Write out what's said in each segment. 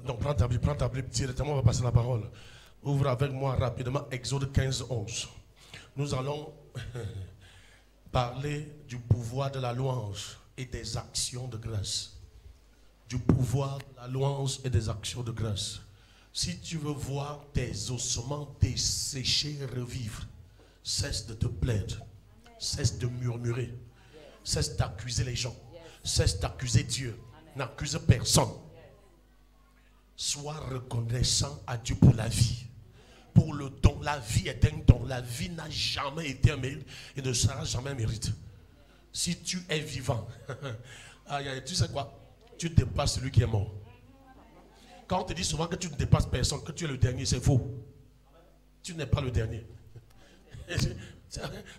Donc prends ta Bible directement, on va passer la parole. Ouvre avec moi rapidement Exode 15, 11. Nous allons parler du pouvoir de la louange et des actions de grâce. Du pouvoir de la louange et des actions de grâce. Si tu veux voir tes ossements desséchés revivre, cesse de te plaindre, cesse de murmurer, cesse d'accuser les gens, cesse d'accuser Dieu, n'accuse personne. Sois reconnaissant à Dieu pour la vie, pour le don. La vie est un don. La vie n'a jamais été un mérite et ne sera jamais un mérite. Si tu es vivant, tu sais quoi? Tu dépasses celui qui est mort. Quand on te dit souvent que tu ne dépasses personne, que tu es le dernier, c'est faux. Tu n'es pas le dernier.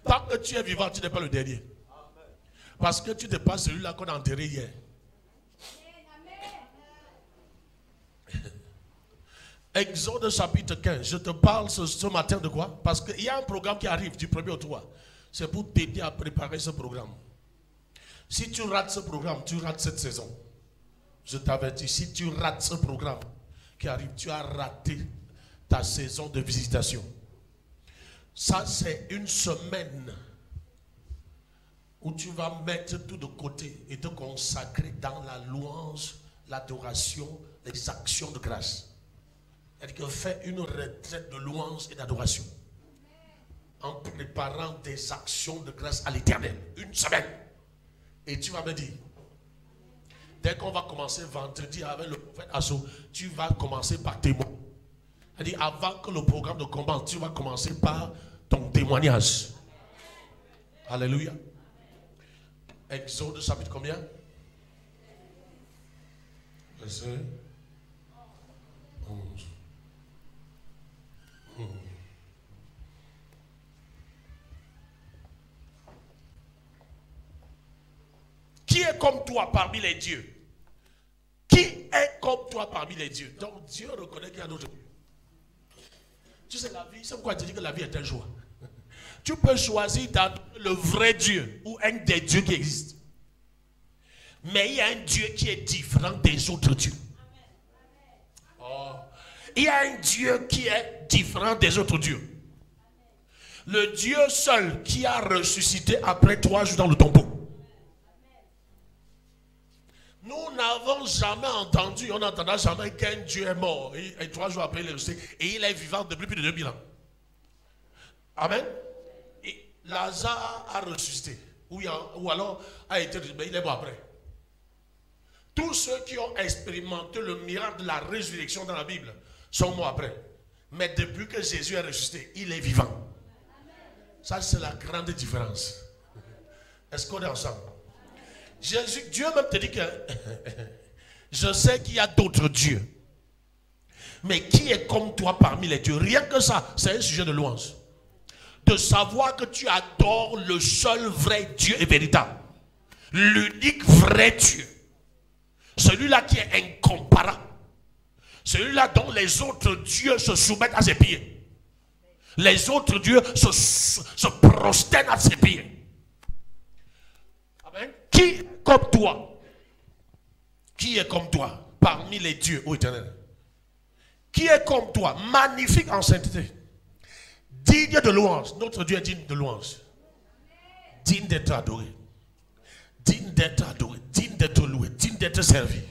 Tant que tu es vivant, tu n'es pas le dernier. Parce que tu dépasses celui-là qu'on a enterré hier. Exode chapitre 15. Je te parle ce matin de quoi? Parce qu'il y a un programme qui arrive du 1er au 3. C'est pour t'aider à préparer ce programme. Si tu rates ce programme, tu rates cette saison. Je t'avertis, si tu rates ce programme qui arrive, tu as raté ta saison de visitation. Ça, c'est une semaine où tu vas mettre tout de côté et te consacrer dans la louange, l'adoration, les actions de grâce. C'est-à-dire que fais une retraite de louange et d'adoration en préparant des actions de grâce à l'Éternel. Une semaine. Et tu vas me dire, dès qu'on va commencer vendredi avec le prophète Asso, tu vas commencer par témoin. C'est-à-dire avant que le programme ne commence, tu vas commencer par ton témoignage. Alléluia. Exode chapitre combien? Verset 11. Qui est comme toi parmi les dieux? Qui est comme toi parmi les dieux? Donc Dieu reconnaît qu'il y a d'autres dieux. Tu sais, la vie, c'est pourquoi je dis que la vie est un choix. Tu peux choisir le vrai Dieu ou un des dieux qui existent. Mais il y a un Dieu qui est différent des autres dieux. Oh. Il y a un Dieu qui est différent des autres dieux. Le Dieu seul qui a ressuscité après 3 jours dans le tombeau. Nous n'avons jamais entendu, on n'entendra jamais qu'un Dieu est mort et 3 jours après il est ressuscité et il est vivant depuis plus de 2000 ans. Amen. Et Lazare a ressuscité ou alors a été ressuscité, mais il est mort après. Tous ceux qui ont expérimenté le miracle de la résurrection dans la Bible sont morts après. Mais depuis que Jésus est ressuscité, il est vivant. Ça, c'est la grande différence. Est-ce qu'on est ensemble? Dieu même te dit que je sais qu'il y a d'autres dieux. Mais qui est comme toi parmi les dieux? Rien que ça, c'est un sujet de louange. De savoir que tu adores le seul vrai Dieu et véritable. L'unique vrai Dieu. Celui-là qui est incomparable. Celui-là dont les autres dieux se soumettent à ses pieds. Les autres dieux se prosternent à ses pieds. Amen. Qui est comme toi? Qui est comme toi parmi les dieux, ô Éternel? Qui est comme toi, magnifique en sainteté, digne de louange? Notre Dieu est digne de louange. Digne d'être adoré. Digne d'être adoré, digne d'être loué, digne d'être servi.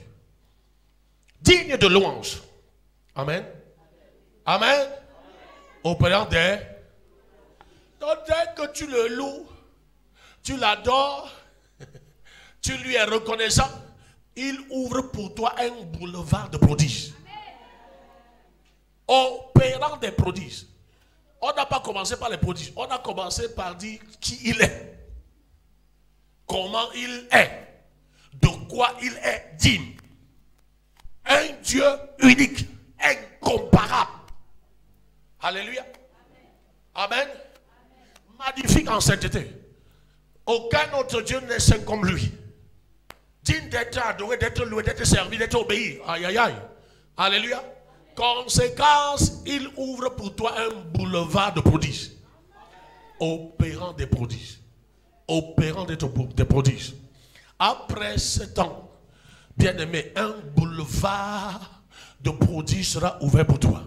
Digne de louange. Amen. Amen. Opérant des. Donc dès que tu le loues, tu l'adores, tu lui es reconnaissant, il ouvre pour toi un boulevard de prodiges. Opérant des prodiges. On n'a pas commencé par les prodiges, on a commencé par dire qui il est. Comment il est, de quoi il est digne. Un Dieu unique, incomparable. Alléluia. Amen. Magnifique en sainteté. Aucun autre Dieu n'est saint comme lui. Digne d'être adoré, d'être loué, d'être servi, d'être obéi. Aïe, aïe, aïe. Alléluia. Conséquence, il ouvre pour toi un boulevard de prodiges. Opérant des prodiges. Opérant des prodiges. Après ce temps, Bien-aimé, un boulevard de prodiges sera ouvert pour toi.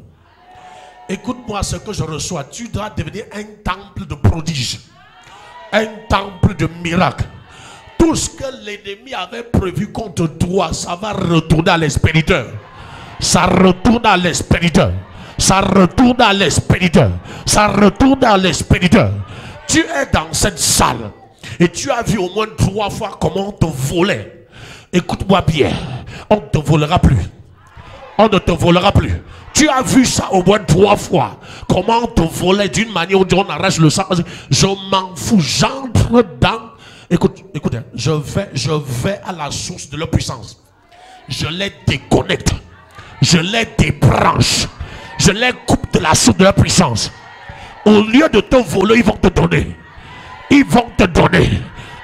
Écoute-moi ce que je reçois. Tu dois devenir un temple de prodiges. Un temple de miracles. Tout ce que l'ennemi avait prévu contre toi, ça va retourner à l'expéditeur. Ça retourne à l'expéditeur. Ça retourne à l'expéditeur. Ça retourne à l'expéditeur. Tu es dans cette salle et tu as vu au moins 3 fois comment on te volait. Écoute-moi bien. On ne te volera plus. On ne te volera plus. Tu as vu ça au moins 3 fois. Comment on te volait d'une manière où on arrache le sang. Je m'en fous. J'entre dans... Écoute, hein, je vais à la source de leur puissance. Je les déconnecte. Je les débranche. Je les coupe de la source de leur puissance. Au lieu de te voler, ils vont te donner. Ils vont te donner.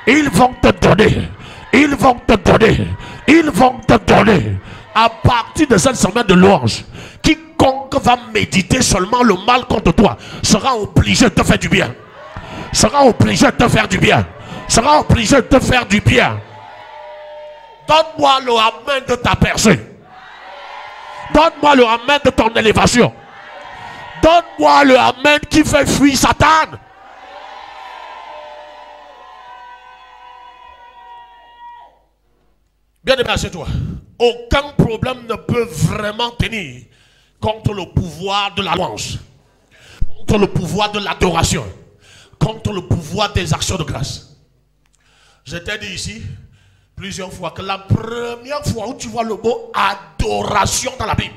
Ils vont te donner. Ils vont te donner. Ils vont te donner. À partir de cette semaine de louange, quiconque va méditer seulement le mal contre toi sera obligé de te faire du bien. Sera obligé de te faire du bien. Sera obligé de te faire du bien. Donne-moi le amen de ta percée. Donne-moi le amen de ton élévation. Donne-moi le amen qui fait fuir Satan. Bien aimé, assieds-toi. Aucun problème ne peut vraiment tenir contre le pouvoir de la louange, contre le pouvoir de l'adoration, contre le pouvoir des actions de grâce. Je t'ai dit ici plusieurs fois que la première fois où tu vois le mot adoration dans la Bible,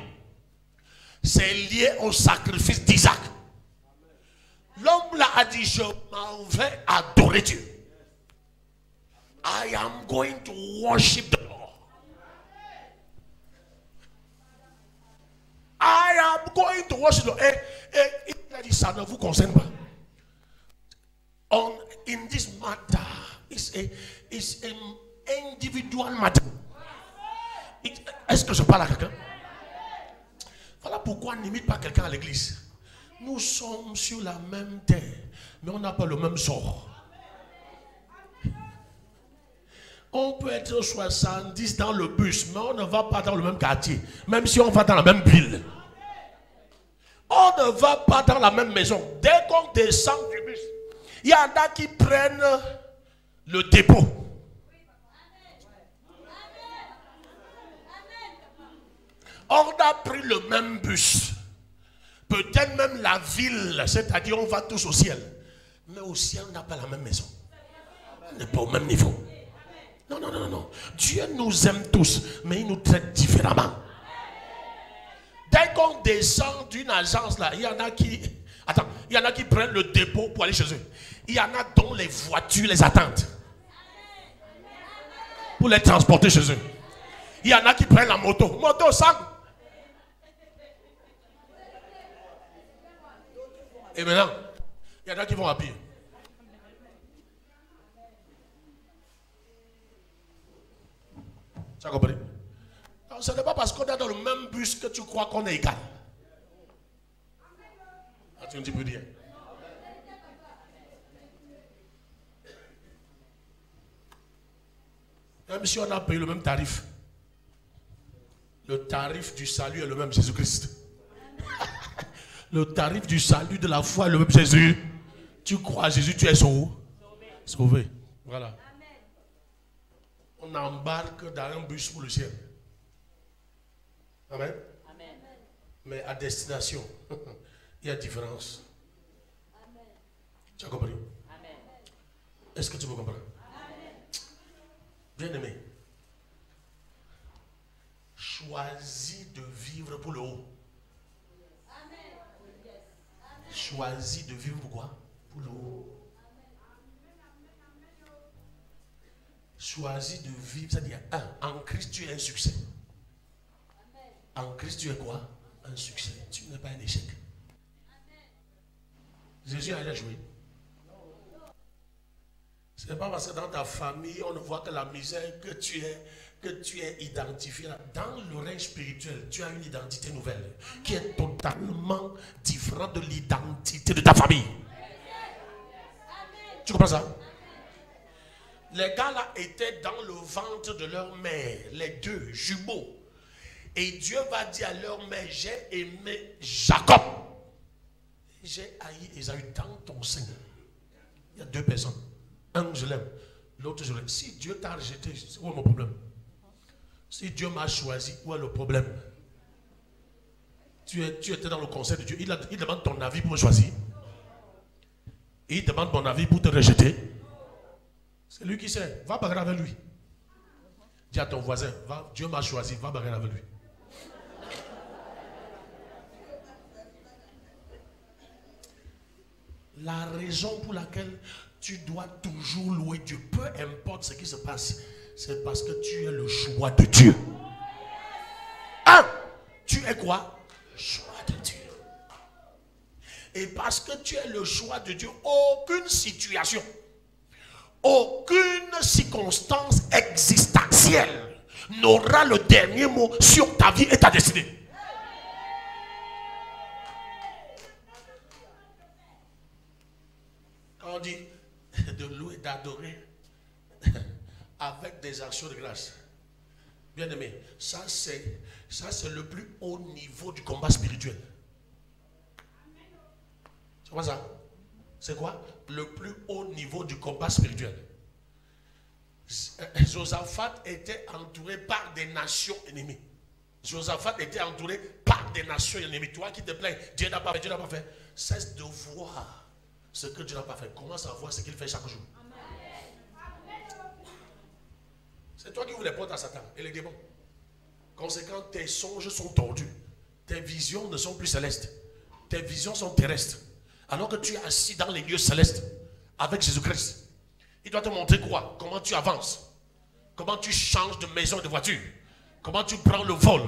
c'est lié au sacrifice d'Isaac. L'homme là a dit, je m'en vais adorer Dieu. I am going to worship the Lord. I am going to worship the Lord. Et il a dit, ça ne vous concerne pas. In this matter, it's an individual matter. Est-ce que je parle à quelqu'un? Voilà pourquoi on n'imite pas quelqu'un à l'église. Nous sommes sur la même terre, mais on n'a pas le même sort. On peut être 70 dans le bus, mais on ne va pas dans le même quartier. Même si on va dans la même ville. On ne va pas dans la même maison. Dès qu'on descend du bus, il y en a qui prennent le dépôt. On a pris le même bus. Peut-être même la ville, c'est-à-dire on va tous au ciel. Mais au ciel, on n'a pas la même maison. On n'est pas au même niveau. Non, non, non, non. Dieu nous aime tous, mais il nous traite différemment. Dès qu'on descend d'une agence là, il y en a qui... Attends, il y en a qui prennent le dépôt pour aller chez eux. Il y en a dont les voitures les attendent. Pour les transporter chez eux. Il y en a qui prennent la moto. Moto, ça. Et maintenant, il y en a qui vont à pied. Tu as compris? Donc, ce n'est pas parce qu'on est dans le même bus que tu crois qu'on est égal. Ah, tu ne dis plus rien. Même si on a payé le même tarif, le tarif du salut est le même, Jésus-Christ. Le tarif du salut de la foi est le même, Jésus. Tu crois à Jésus, tu es sauvé. Sauvé. Voilà. On embarque dans un bus pour le ciel. Amen. Amen. Mais à destination, il y a différence. Amen. Tu as compris? Amen. Est-ce que tu me comprends? Amen. Bien aimé, choisis de vivre pour le haut. Amen. Choisis de vivre pour quoi? Pour le haut. Choisis de vivre, c'est-à-dire, en Christ tu es un succès. En Christ tu es quoi? Un succès. Tu n'es pas un échec. Jésus a joué. Ce n'est pas parce que dans ta famille on ne voit que la misère que tu es identifié. Dans l'oreille spirituelle, tu as une identité nouvelle qui est totalement différente de l'identité de ta famille. Tu comprends ça? Les gars là étaient dans le ventre de leur mère, les deux jumeaux. Et Dieu va dire à leur mère, j'ai aimé Jacob. J'ai haï Ésaü dans ton sein. Il y a deux personnes. Un, je l'aime. L'autre, je l'aime. Si Dieu t'a rejeté, où est mon problème? Si Dieu m'a choisi, où est le problème? Tu étais dans le conseil de Dieu. Il demande ton avis pour me choisir. Et il demande ton avis pour te rejeter. C'est lui qui sait. Va bagarrer avec lui. Dis à ton voisin, Dieu m'a choisi, va bagarrer avec lui. La raison pour laquelle tu dois toujours louer Dieu, peu importe ce qui se passe, c'est parce que tu es le choix de Dieu. Tu es quoi? Choix de Dieu. Et parce que tu es le choix de Dieu, aucune situation, aucune circonstance existentielle n'aura le dernier mot sur ta vie et ta destinée. Quand on dit de louer, d'adorer avec des actions de grâce, bien aimé, ça c'est le plus haut niveau du combat spirituel. C'est quoi ça? C'est quoi? Le plus haut niveau du combat spirituel. Josaphat était entouré par des nations ennemies. Josaphat était entouré par des nations ennemies. Toi qui te plains, Dieu n'a pas fait, Dieu n'a pas fait. Cesse de voir ce que Dieu n'a pas fait. Commence à voir ce qu'il fait chaque jour. C'est toi qui ouvres les portes à Satan et les démons. Conséquent, tes songes sont tordus. Tes visions ne sont plus célestes. Tes visions sont terrestres. Alors que tu es assis dans les lieux célestes avec Jésus-Christ. Il doit te montrer quoi? Comment tu avances. Comment tu changes de maison et de voiture. Comment tu prends le vol.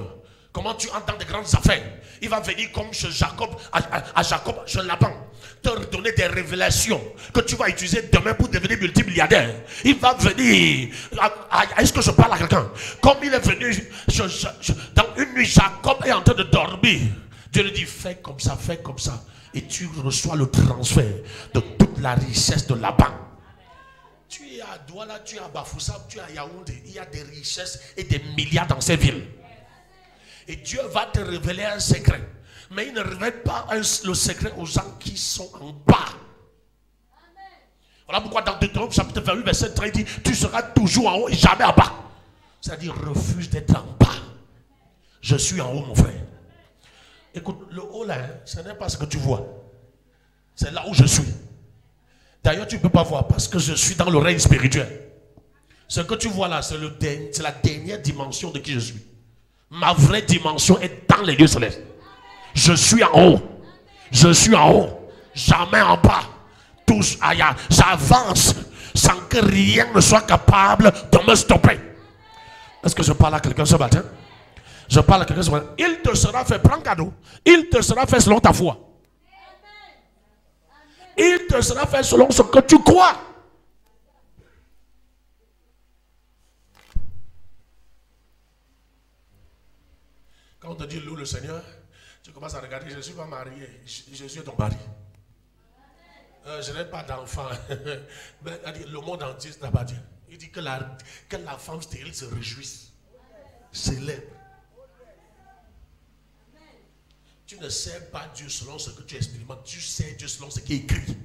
Comment tu entres dans de grandes affaires. Il va venir comme chez Jacob, à Jacob, chez Laban, te redonner des révélations que tu vas utiliser demain pour devenir multimilliardaire. Il va venir. Est-ce que je parle à quelqu'un? Comme il est venu dans une nuit, Jacob est en train de dormir. Dieu lui dit, fais comme ça, fais comme ça. Et tu reçois le transfert de toute la richesse de Laban. Tu es à Douala, tu es à Bafoussam, tu es à Yaoundé. Il y a des richesses et des milliards dans ces villes. Et Dieu va te révéler un secret. Mais il ne révèle pas le secret aux gens qui sont en bas. Voilà pourquoi dans Deutéronome chapitre 28 verset 13 il dit, tu seras toujours en haut et jamais en bas. C'est-à-dire refuse d'être en bas. Je suis en haut mon frère. Écoute, le haut là, ce n'est pas ce que tu vois. C'est là où je suis. D'ailleurs, tu ne peux pas voir parce que je suis dans le règne spirituel. Ce que tu vois là, c'est la dernière dimension de qui je suis. Ma vraie dimension est dans les lieux célestes. Je suis en haut. Je suis en haut. Jamais en bas. Tous ailleurs. J'avance sans que rien ne soit capable de me stopper. Est-ce que je parle à quelqu'un ce matin? Je parle à quelqu'un ce matin. Il te sera fait, prends cadeau. Il te sera fait selon ta foi. Il te sera fait selon ce que tu crois. Quand on te dit loue le Seigneur, tu commences à regarder, je ne suis pas marié, je suis ton mari. Je n'ai pas d'enfant. Le monde entier n'a pas dit. Il dit que la femme stérile se réjouisse. Célèbre. Tu ne sais pas Dieu selon ce que tu expérimentes. Tu sais Dieu selon ce qui est écrit.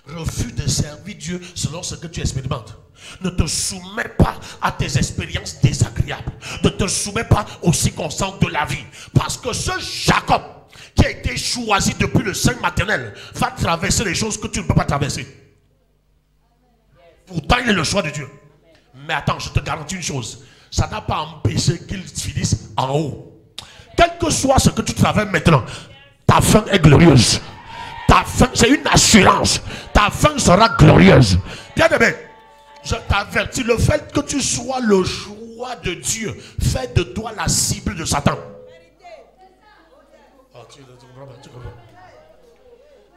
Refuse de servir Dieu selon ce que tu expérimentes. Ne te soumets pas à tes expériences désagréables. Ne te soumets pas aux circonstances de la vie. Parce que ce Jacob qui a été choisi depuis le sein maternel va traverser les choses que tu ne peux pas traverser. Pourtant, il est le choix de Dieu. Mais attends, je te garantis une chose. Ça n'a pas empêché qu'il finisse en haut. Quel que soit ce que tu traverses maintenant, ta fin est glorieuse. Ta fin, c'est une assurance. Ta fin sera glorieuse. Bien aimé, je t'avertis, le fait que tu sois le choix de Dieu fait de toi la cible de Satan.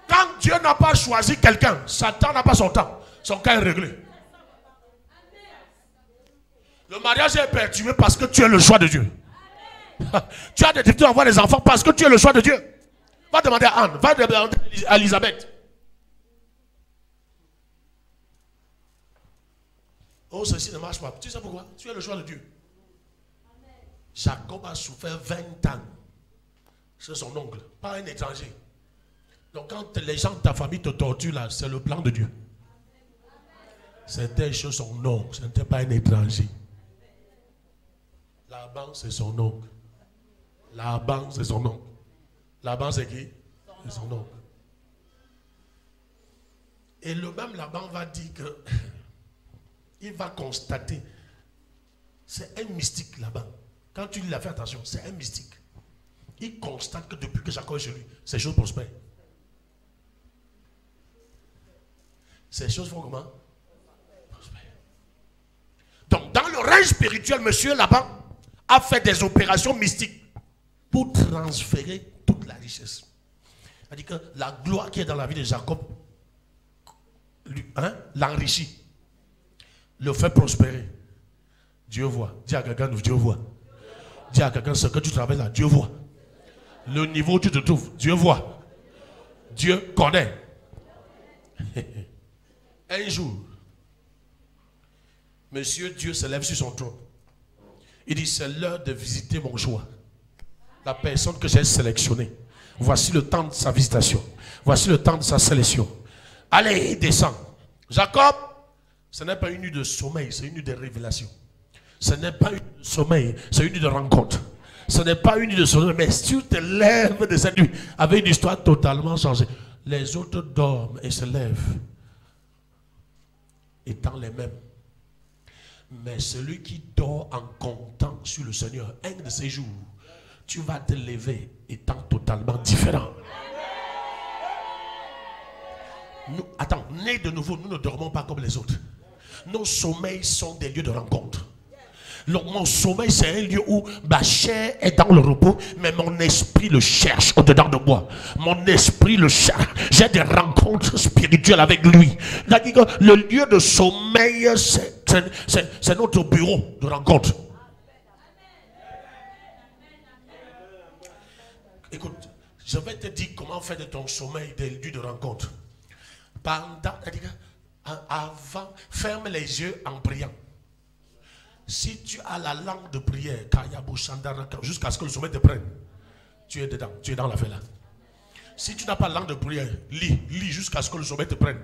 Quand Dieu n'a pas choisi quelqu'un, Satan n'a pas son temps. Son cas est réglé. Le mariage est perturbé parce que tu es le choix de Dieu. Tu as des difficultés à avoir des enfants parce que tu es le choix de Dieu. Va demander à Anne, va demander à Elisabeth. Oh, ceci ne marche pas. Tu sais pourquoi? Tu es le choix de Dieu. Jacob a souffert 20 ans. C'est son oncle, pas un étranger. Donc quand les gens de ta famille te torturent là, c'est le plan de Dieu. C'était chez son oncle, ce n'était pas un étranger. Laban, c'est son oncle. Laban, c'est son oncle. Laban, c'est qui? C'est son oncle. Et le même Laban va dire que il va constater, c'est un mystique là-bas. Quand tu lui as fait attention, c'est un mystique. Il constate que depuis que Jacob est chez lui, ces choses prospèrent. Ces choses font comment? Prospèrent. Donc, dans le règne spirituel, monsieur là-bas a fait des opérations mystiques pour transférer toute la richesse. C'est-à-dire que la gloire qui est dans la vie de Jacob l'enrichit, le fait prospérer. Dieu voit. Dis à quelqu'un, Dieu voit. Dis à quelqu'un, ce que tu travailles là, Dieu voit. Le niveau où tu te trouves, Dieu voit. Dieu connaît. Un jour, Monsieur Dieu se lève sur son trône. Il dit, c'est l'heure de visiter mon choix. La personne que j'ai sélectionnée. Voici le temps de sa visitation. Voici le temps de sa sélection. Allez, il descend. Jacob, ce n'est pas une nuit de sommeil, c'est une nuit de révélation. Ce n'est pas une nuit de sommeil, c'est une nuit de rencontre. Ce n'est pas une nuit de sommeil, mais si tu te lèves de cette nuit avec une histoire totalement changée, les autres dorment et se lèvent, étant les mêmes. Mais celui qui dort en comptant sur le Seigneur, un de ces jours, tu vas te lever étant totalement différent. Nous, attends, nés de nouveau, nous ne dormons pas comme les autres. Nos sommeils sont des lieux de rencontre. Mon sommeil, c'est un lieu où ma chair est dans le repos, mais mon esprit le cherche au-dedans de moi. Mon esprit le cherche. J'ai des rencontres spirituelles avec lui. Le lieu de sommeil, c'est notre bureau de rencontre. Écoute, je vais te dire comment faire de ton sommeil des lieux de rencontre. Avant, ferme les yeux en priant. Si tu as la langue de prière, jusqu'à ce que le sommeil te prenne, tu es dedans, tu es dans l'affaire là. Si tu n'as pas la langue de prière, lis jusqu'à ce que le sommeil te prenne,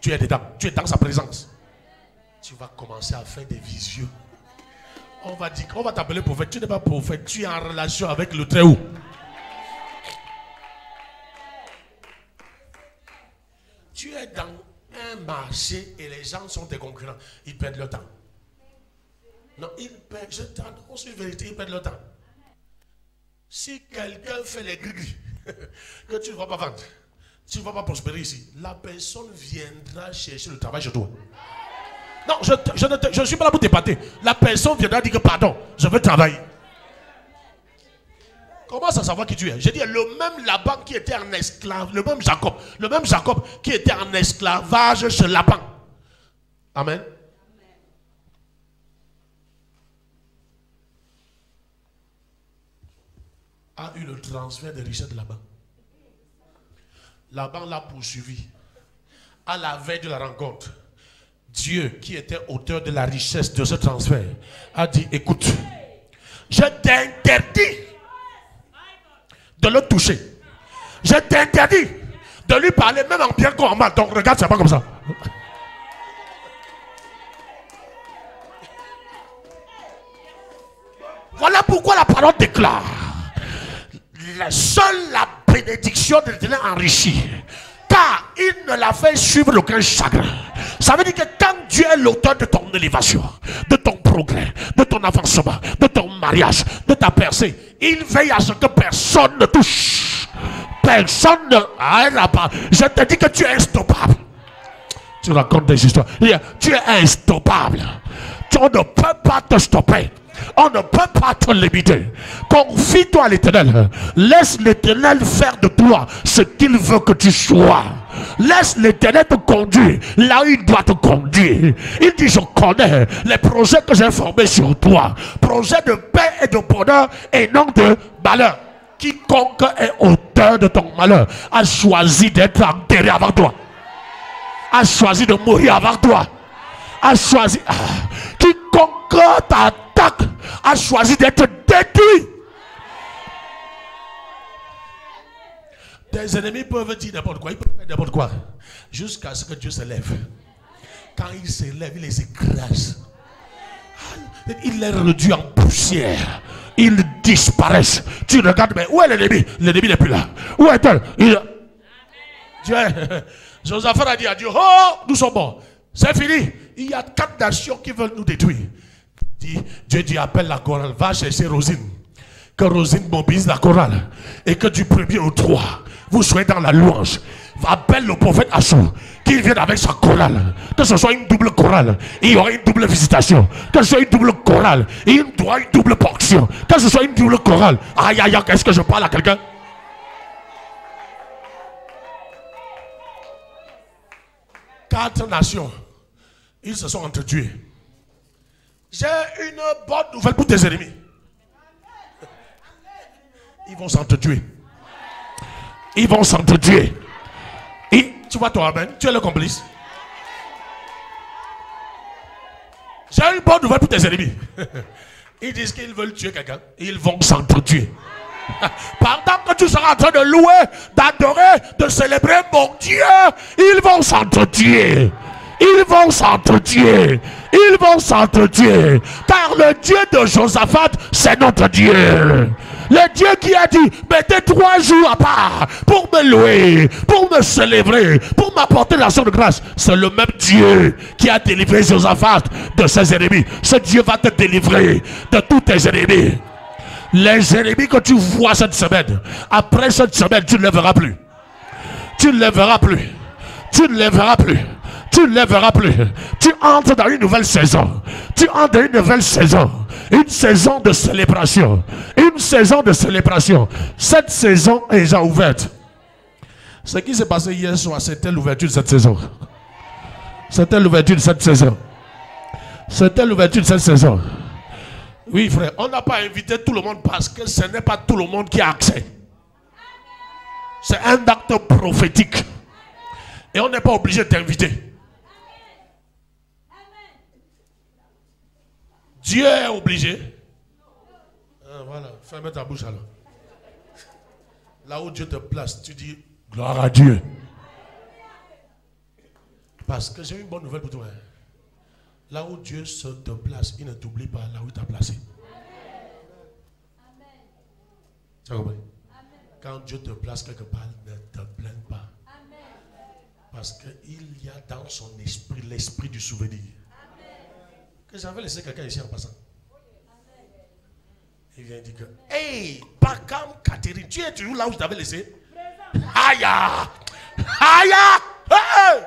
tu es dedans, tu es dans sa présence. Tu vas commencer à faire des visieux. On va t'appeler prophète, tu n'es pas prophète, tu es en relation avec le Très-Haut. Tu es dans un marché et les gens sont tes concurrents, ils perdent leur temps. Non, ils perdent, je t'annonce une vérité, ils perdent leur temps. Si quelqu'un fait les gris que tu ne vas pas vendre, tu ne vas pas prospérer ici, la personne viendra chercher le travail chez toi. Non, je ne suis pas là pour t'épater. La personne viendra dire que pardon, je veux travailler. Comment ça savoir qui tu es? J'ai dit le même Laban qui était en esclave, le même Jacob qui était en esclavage chez Laban. Amen. A eu le transfert de richesse de Laban. Laban l'a poursuivi. À la veille de la rencontre, Dieu, qui était auteur de la richesse de ce transfert, a dit, écoute, je t'interdis de le toucher. Je t'interdis de lui parler même en bien comme en mal. Donc regarde, c'est pas comme ça. Voilà pourquoi la parole déclare. Seule la bénédiction de l'Éternel enrichit, car il ne l'a fait suivre aucun chagrin. Ça veut dire que quand Dieu est l'auteur de ton élévation, de ton progrès, de ton avancement, de ton mariage, de ta percée, il veille à ce que personne ne touche. Personne ne... Je te dis que tu es instoppable. Tu racontes des histoires. Tu es instoppable. On ne peut pas te stopper. On ne peut pas te limiter. Confie-toi à l'Éternel. Laisse l'Éternel faire de toi ce qu'il veut que tu sois. Laisse l'Éternel te conduire là où il doit te conduire. Il dit, je connais les projets que j'ai formés sur toi. Projets de paix et de bonheur et non de malheur. Quiconque est auteur de ton malheur a choisi d'être enterré avant toi. A choisi de mourir avant toi. a choisi, quiconque t'attaque a choisi d'être détruit. Tes ennemis peuvent dire n'importe quoi, ils peuvent faire n'importe quoi, jusqu'à ce que Dieu se lève. Quand il se lève, il les écrase. Il les réduit en poussière. Ils disparaissent. Tu regardes, mais où est l'ennemi? L'ennemi n'est plus là. Où est-elle? Josaphat a dit à Dieu, oh, nous sommes morts. C'est fini. Il y a 4 nations qui veulent nous détruire. Dieu dit, appelle la chorale. Va chercher Rosine. Que Rosine mobilise la chorale. Et que du 1er au 3, vous soyez dans la louange. Appelle le prophète Assou, qu'il vienne avec sa chorale. Que ce soit une double chorale, il y aura une double visitation. Que ce soit une double chorale, il y aura une double portion. Que ce soit une double chorale. Aïe aïe aïe, est-ce que je parle à quelqu'un? Quatre nations, ils se sont entretués. J'ai une bonne nouvelle pour tes ennemis. Ils vont s'entretuer. Ils vont s'entretuer. Et tu vois toi, amen, tu es le complice. J'ai une bonne nouvelle pour tes ennemis. Ils disent qu'ils veulent tuer quelqu'un. Ils vont s'entretuer. Pendant que tu seras en train de louer, d'adorer, de célébrer mon Dieu, ils vont s'entretuer. Ils vont s'entretuer. Ils vont s'entretuer. Car le Dieu de Josaphat, c'est notre Dieu. Le Dieu qui a dit, mettez 3 jours à part pour me louer, pour me célébrer, pour m'apporter l'action de grâce. C'est le même Dieu qui a délivré Josaphat de ses ennemis. Ce Dieu va te délivrer de tous tes ennemis. Les ennemis que tu vois cette semaine, après cette semaine, tu ne les verras plus. Tu ne les verras plus. Tu ne les verras plus. Tu ne les verras plus. Tu entres dans une nouvelle saison. Tu entres dans une nouvelle saison. Une saison de célébration. Une saison de célébration. Cette saison est déjà ouverte. Ce qui s'est passé hier soir, c'était l'ouverture de cette saison. C'était l'ouverture de cette saison. C'était l'ouverture de cette saison. Oui, frère, on n'a pas invité tout le monde parce que ce n'est pas tout le monde qui a accès. C'est un acte prophétique. Et on n'est pas obligé de t'inviter. Dieu est obligé. Ah, voilà, ferme ta bouche alors. Là où Dieu te place, tu dis gloire à Dieu. Parce que j'ai une bonne nouvelle pour toi. Là où Dieu se te place, il ne t'oublie pas là où il t'a placé. Tu as compris? Quand Dieu te place quelque part, ne te plains pas. Parce qu'il y a dans son esprit l'esprit du souvenir. Que j'avais laissé quelqu'un ici en passant. Il vient dire que, hey, Bakam Catherine, tu es toujours là où je t'avais laissé? Aïe! Aïe! Hey!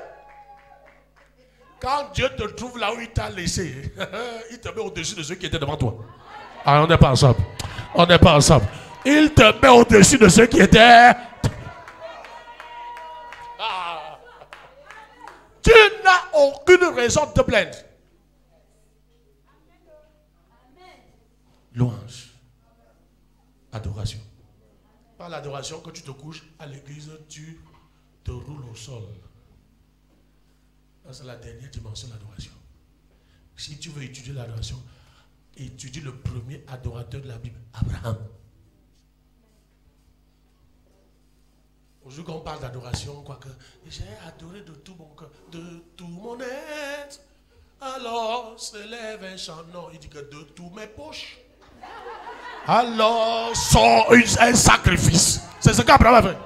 Quand Dieu te trouve là où il t'a laissé, il te met au-dessus de ceux qui étaient devant toi. Ah, on n'est pas ensemble. On n'est pas ensemble. Il te met au-dessus de ceux qui étaient... Ah. Tu n'as aucune raison de te plaindre. Louange. Adoration. Par l'adoration, quand tu te couches à l'église, tu te roules au sol. C'est la dernière dimension de l'adoration. Si tu veux étudier l'adoration, étudie le premier adorateur de la Bible, Abraham. Aujourd'hui, quand on parle d'adoration, quoique, j'ai adoré de tout mon cœur, de tout mon être. Alors se lève un chant. Non, il dit que de tous mes poches. Alors sort un sacrifice. C'est ce qu'Abraham a fait.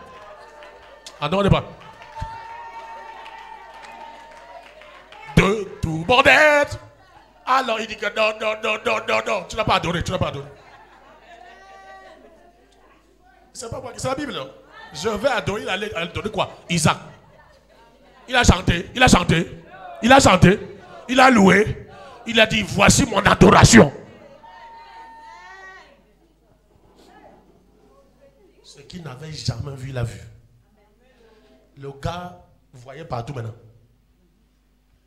Ah non, on n'est pas. De tout mon être. Alors il dit que non, non, non, non, non, non. Tu n'as pas adoré, tu n'as pas adoré. C'est pas moi, c'est la Bible. Non? Je vais adorer, il allait donner quoi? Isaac. Il a chanté, il a chanté, il a chanté, il a loué. Il a dit, voici mon adoration. Ce qu'il n'avait jamais vu, il a vu. Le gars voyait partout maintenant.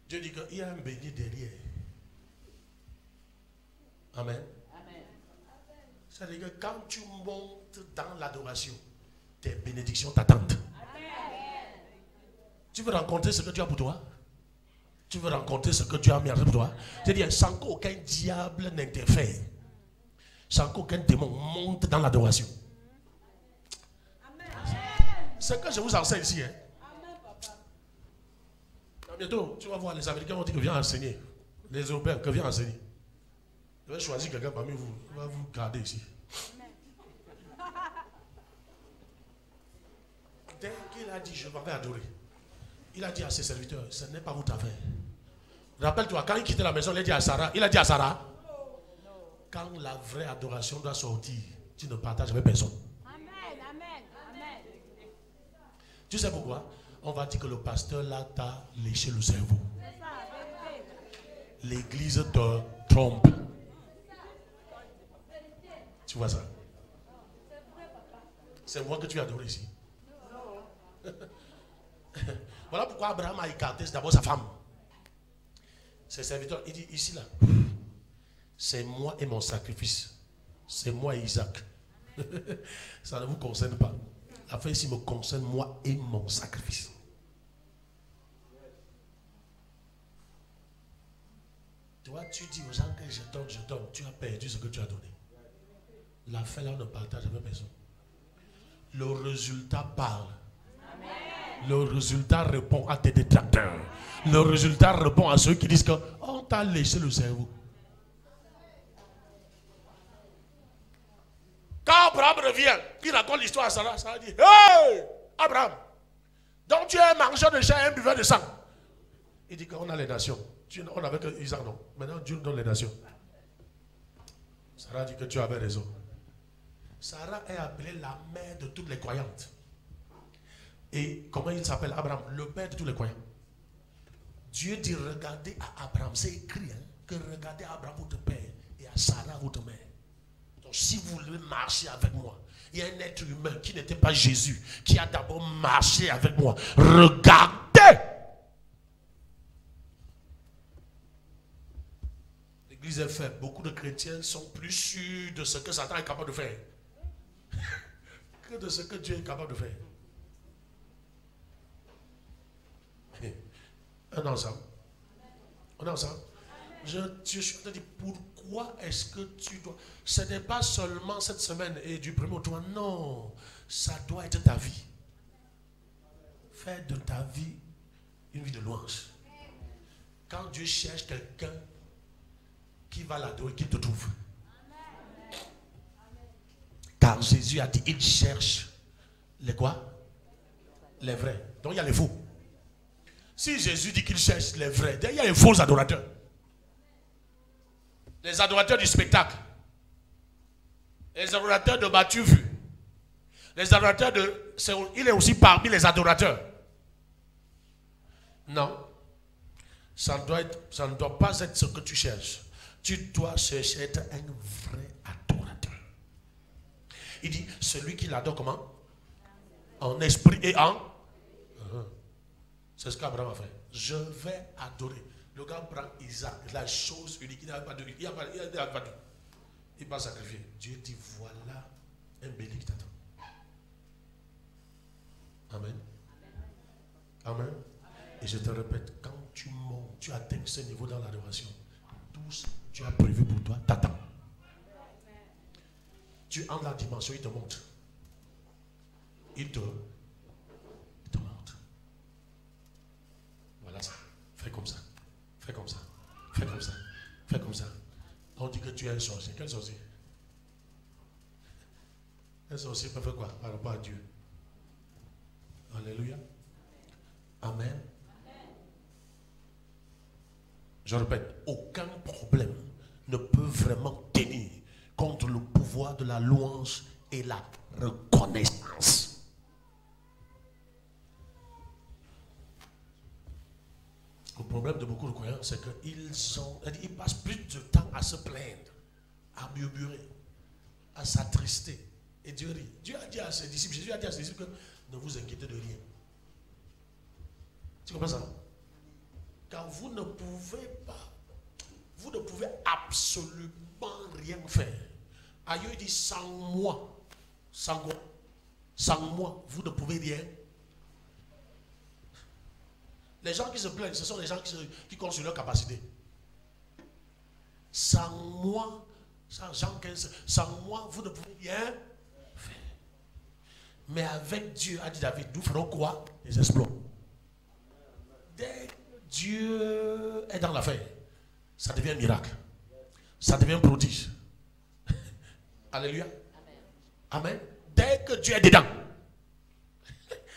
Dieu dit qu'il y a un béni derrière. Amen. C'est-à-dire que quand tu montes dans l'adoration, tes bénédictions t'attendent. Tu veux rencontrer ce que Dieu a pour toi? Tu veux rencontrer ce que Dieu a mis en pour toi. C'est-à-dire, sans qu'aucun diable n'interfère. Sans qu'aucun démon monte dans l'adoration. C'est ce que je vous enseigne ici. Hein. Bientôt, tu vas voir, les Américains vont dire que viens enseigner. Les Européens, que viens enseigner. Je vais choisir quelqu'un parmi vous. Il va vous garder ici. Dès qu'il a dit, je m'en vais adorer, il a dit à ses serviteurs, ce n'est pas votre affaire. Rappelle-toi, quand il quittait la maison, il a dit à Sarah, quand la vraie adoration doit sortir, tu ne partages avec personne. Amen, amen, amen. Tu sais pourquoi? On va dire que le pasteur là t'a léché le cerveau. L'église te trompe. Tu vois ça? C'est moi que tu as adoré ici. Voilà pourquoi Abraham a écarté d'abord sa femme. Ses serviteurs, il dit ici là, c'est moi et mon sacrifice. C'est moi et Isaac. Ça ne vous concerne pas. L'affaire ici me concerne moi et mon sacrifice. Toi, tu dis aux gens que je donne. Tu as perdu ce que tu as donné. L'affaire là, on ne partage avec personne. Le résultat parle. Amen. Le résultat répond à tes détracteurs. Le résultat répond à ceux qui disent qu'on t'a léché le cerveau. Quand Abraham revient, il raconte l'histoire à Sarah. Sarah dit, hey, Abraham, donc tu es un mangeur de chair et un buveur de sang. Il dit qu'on a les nations. On n'avait que Isaac, non. Maintenant, Dieu nous donne les nations. Sarah dit que tu avais raison. Sarah est appelée la mère de toutes les croyantes. Et comment il s'appelle Abraham? Le père de tous les croyants. Dieu dit, regardez à Abraham. C'est écrit, hein, que regardez à Abraham, votre père, et à Sarah, votre mère. Donc, si vous voulez marcher avec moi, il y a un être humain qui n'était pas Jésus, qui a d'abord marché avec moi. Regardez! L'Église est faible. Beaucoup de chrétiens sont plus sûrs de ce que Satan est capable de faire que de ce que Dieu est capable de faire. On est ensemble. On est ensemble. Je suis en train de dire, pourquoi est-ce que tu dois... Ce n'est pas seulement cette semaine et du premier au tour. Non. Ça doit être ta vie. Fais de ta vie une vie de louange. Quand Dieu cherche quelqu'un qui va l'adorer, qu'il te trouve. Car Jésus a dit, il cherche les quoi? Les vrais. Donc il y a les faux. Si Jésus dit qu'il cherche les vrais, il y a les faux adorateurs. Les adorateurs du spectacle. Les adorateurs de battu vu. Les adorateurs de... Il est aussi parmi les adorateurs. Non. Ça ne doit pas être ce que tu cherches. Tu dois chercher être un vrai adorateur. Il dit, celui qui l'adore comment? En esprit et en... C'est ce qu'Abraham a fait. Je vais adorer. Le gars prend Isaac, la chose unique. Il n'a pas de... Il va sacrifier. Dieu dit, voilà un béni qui t'attend. Amen. Amen. Et je te répète, quand tu montes, tu atteins ce niveau dans l'adoration, tout ce que tu as prévu pour toi t'attend. Tu entres la dimension, il te montre. Il te montre. Voilà ça. Fais comme ça. Fais comme ça. Fais comme ça. Fais comme ça. On dit que tu es un sorcier. Quel sorcier? Un sorcier peut faire quoi par rapport à Dieu? Alléluia. Amen. Je répète, aucun problème ne peut vraiment tenir contre le pouvoir de la louange et la reconnaissance. Le problème de beaucoup de croyants, c'est qu'ils passent plus de temps à se plaindre, à murmurer, à s'attrister. Et Dieu rit. Dieu a dit à ses disciples, Jésus a dit à ses disciples que ne vous inquiétez de rien. Tu comprends ça? Car vous ne pouvez absolument rien faire. Aïe dit sans moi, sans moi, vous ne pouvez rien. Les gens qui se plaignent, ce sont les gens qui comptent sur leur capacité. Sans moi, sans Jean 15, sans moi, vous ne pouvez rien faire. Mais avec Dieu, a dit David, nous ferons quoi? Des exploits. Dès que Dieu est dans l'affaire, ça devient un miracle. Ça devient un prodige. Alléluia. Amen. Dès que Dieu est dedans,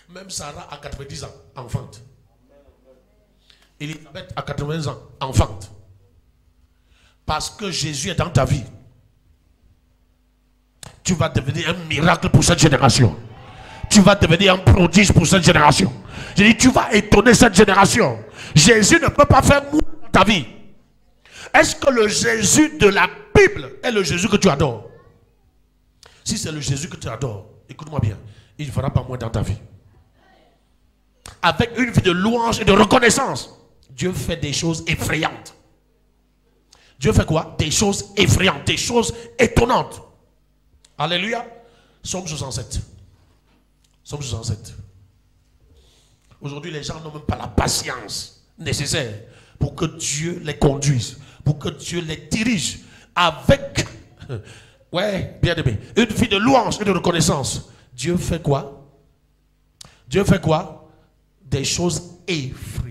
même Sarah à 90 ans, enfante. Élisabeth à 80 ans, enfante. Parce que Jésus est dans ta vie, tu vas devenir un miracle pour cette génération. Tu vas devenir un prodige pour cette génération. Je dis, tu vas étonner cette génération. Jésus ne peut pas faire mourir dans ta vie. Est-ce que le Jésus de la Bible est le Jésus que tu adores? Si c'est le Jésus que tu adores, écoute-moi bien, il ne fera pas moins dans ta vie. Avec une vie de louange et de reconnaissance, Dieu fait des choses effrayantes. Dieu fait quoi? Des choses effrayantes, des choses étonnantes. Alléluia. Psaume 67. Psaume 67. Aujourd'hui, les gens n'ont même pas la patience nécessaire pour que Dieu les conduise, pour que Dieu les dirige avec, ouais, bien aimé, une vie de louange et de reconnaissance. Dieu fait quoi? Dieu fait quoi? Des choses effrayantes.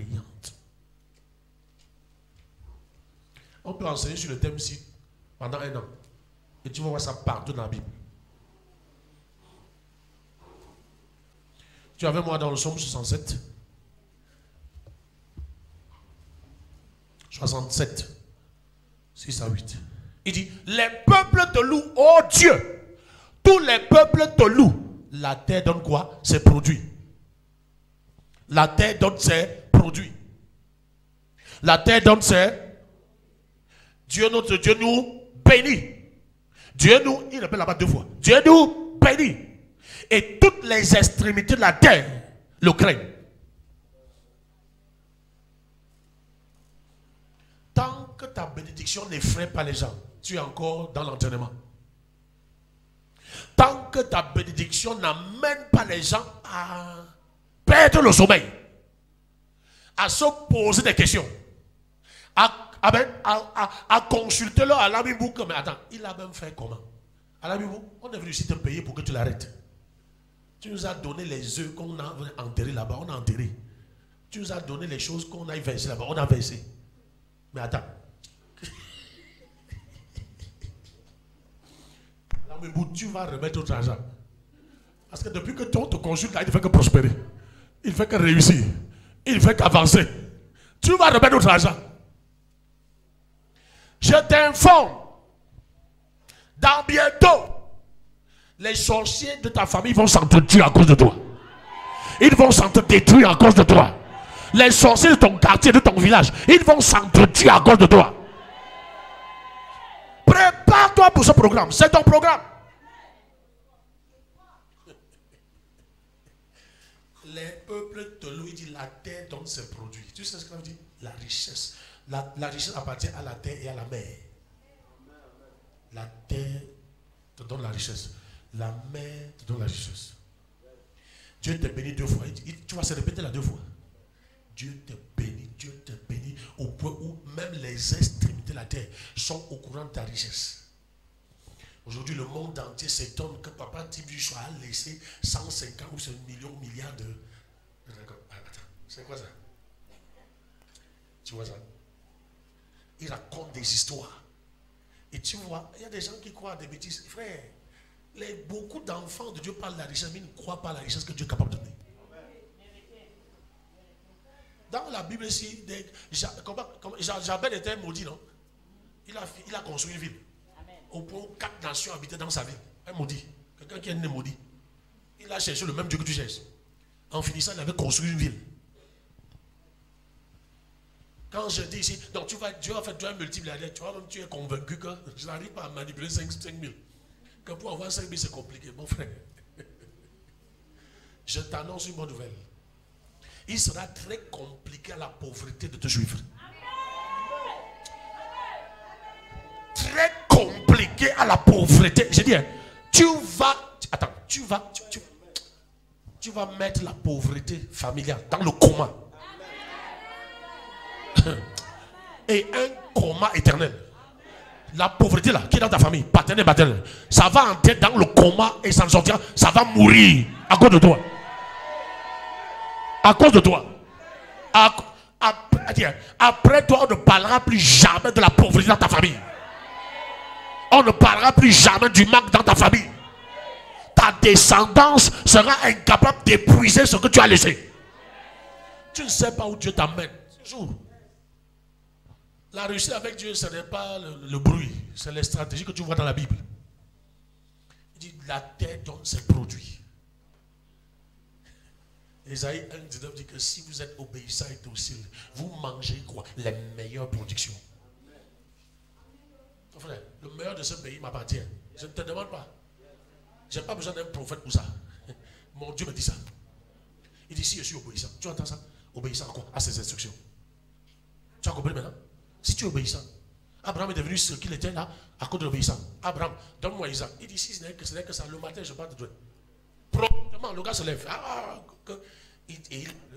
On peut enseigner sur le thème-ci pendant 1 an. Et tu vas voir ça partout dans la Bible. Tu es avec moi dans le psaume 67. 67. 6 à 8. Il dit, les peuples te louent, ô Dieu. Tous les peuples te louent. La terre donne quoi? Ses produits. La terre donne ses produits. La terre donne ses... Dieu, notre Dieu, nous bénit. Dieu nous, il appelle là-bas 2 fois. Dieu nous bénit. Et toutes les extrémités de la terre le craignent. Tant que ta bénédiction n'effraie pas les gens, tu es encore dans l'entraînement. Tant que ta bénédiction n'amène pas les gens à perdre le sommeil, à se poser des questions, à consulter leur Alamibou. Mais attends, il a même fait comment? Alamibou, on est venu ici te payer pour que tu l'arrêtes. Tu nous as donné les œufs qu'on a enterrés là-bas, on a enterré. Tu nous as donné les choses qu'on a versées là-bas, on a versé. Mais attends. Alamibou, tu vas remettre autre argent. Parce que depuis que on te consulte là, il ne fait que prospérer. Il ne fait que réussir. Il ne fait qu'avancer. Tu vas remettre autre argent. Je t'informe, dans bientôt, les sorciers de ta famille vont s'entretuer à cause de toi. Ils vont s'entre-détruire à cause de toi. Les sorciers de ton quartier, de ton village, ils vont s'entretuer à cause de toi. Prépare-toi pour ce programme. C'est ton programme. Les peuples te louent, il dit la terre donne ses produits. Tu sais ce que ça veut dire? La richesse. La richesse appartient à la terre et à la mer. La terre te donne la richesse. La mer te donne la richesse. Dieu te bénit 2 fois. Tu vas se répéter là 2 fois. Dieu te bénit au point où même les extrémités de la terre sont au courant de ta richesse. Aujourd'hui, le monde entier s'étonne que Papa Tibucho a laissé 150 ou 100 millions, milliards de... Attends, c'est quoi ça? Tu vois ça? Il raconte des histoires. Et tu vois, il y a des gens qui croient à des bêtises. Frère, beaucoup d'enfants de Dieu parlent de la richesse, mais ils ne croient pas à la richesse que Dieu est capable de donner. Dans la Bible ici, Jabez était maudit, non? Il a construit une ville. Au point où 4 nations habitaient dans sa ville. Un maudit. Quelqu'un qui est né maudit. Il a cherché le même Dieu que tu cherches. En finissant, il avait construit une ville. Quand je dis ici, donc Dieu a fait toi un multimilliardaire, tu es convaincu que je n'arrive pas à manipuler 5 000. Que pour avoir 5 000, c'est compliqué, mon frère. Je t'annonce une bonne nouvelle. Il sera très compliqué à la pauvreté de te suivre. Très compliqué à la pauvreté. Je dis, tu vas mettre la pauvreté familiale dans le coma. Et un coma éternel. La pauvreté là, qui est dans ta famille, paternelle, maternelle, ça va entrer dans le coma et ça ne sortira, ça va mourir à cause de toi. À cause de toi. Après toi, on ne parlera plus jamais de la pauvreté dans ta famille. On ne parlera plus jamais du manque dans ta famille. Ta descendance sera incapable d'épuiser ce que tu as laissé. Tu ne sais pas où Dieu t'amène. Toujours. La réussite avec Dieu, ce n'est pas le bruit, c'est les stratégies que tu vois dans la Bible. Il dit, la terre donne ses produits. Ésaïe 1,19 dit que si vous êtes obéissant et docile, vous mangez quoi? Les meilleures productions. Mon frère, le meilleur de ce pays m'appartient. Je ne te demande pas. Je n'ai pas besoin d'un prophète pour ça. Mon Dieu me dit ça. Il dit, si je suis obéissant, tu entends ça? Obéissant à quoi? À ses instructions. Tu as compris maintenant? Si tu es obéissant, Abraham est devenu ce qu'il était là à cause de l'obéissance. Abraham, donne-moi Isaac. Il dit, si ce n'est que ça, le matin, je pars de toi. Promptement, le gars se lève.